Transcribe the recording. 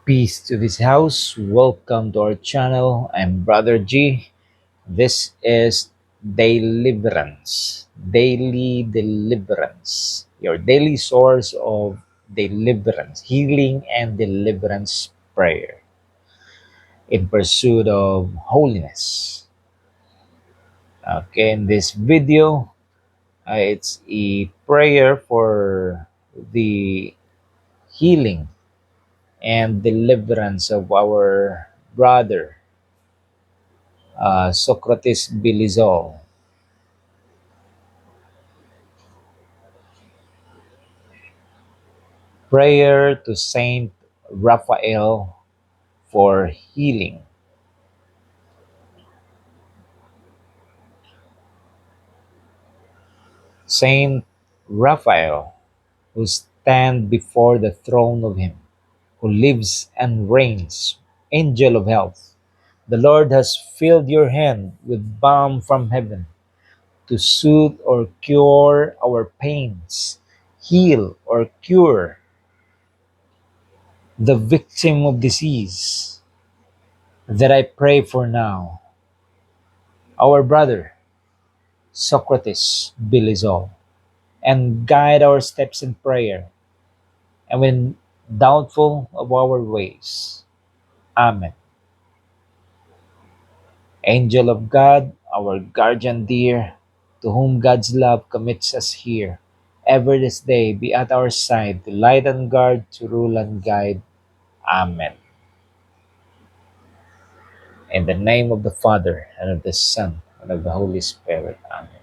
Peace to this house. Welcome to our channel. I'm Brother G. This is Deliverance. Daily Deliverance. Your daily source of deliverance, healing, and deliverance prayer in pursuit of holiness. Okay, in this video, it's a prayer for the healing and deliverance of our brother Socrates Bilizol. Prayer to Saint Raphael for healing. Saint Raphael, who stand before the throne of him, who lives and reigns, angel of health, the Lord has filled your hand with balm from heaven to soothe or cure our pains, heal or cure the victim of disease that I pray for now, our brother Socrates Bilizol, and guide our steps in prayer, and when doubtful of our ways. Amen. Angel of God, our guardian dear, to whom God's love commits us here, ever this day be at our side, to light and guard, to rule and guide. Amen. In the name of the Father, and of the Son, and of the Holy Spirit. Amen.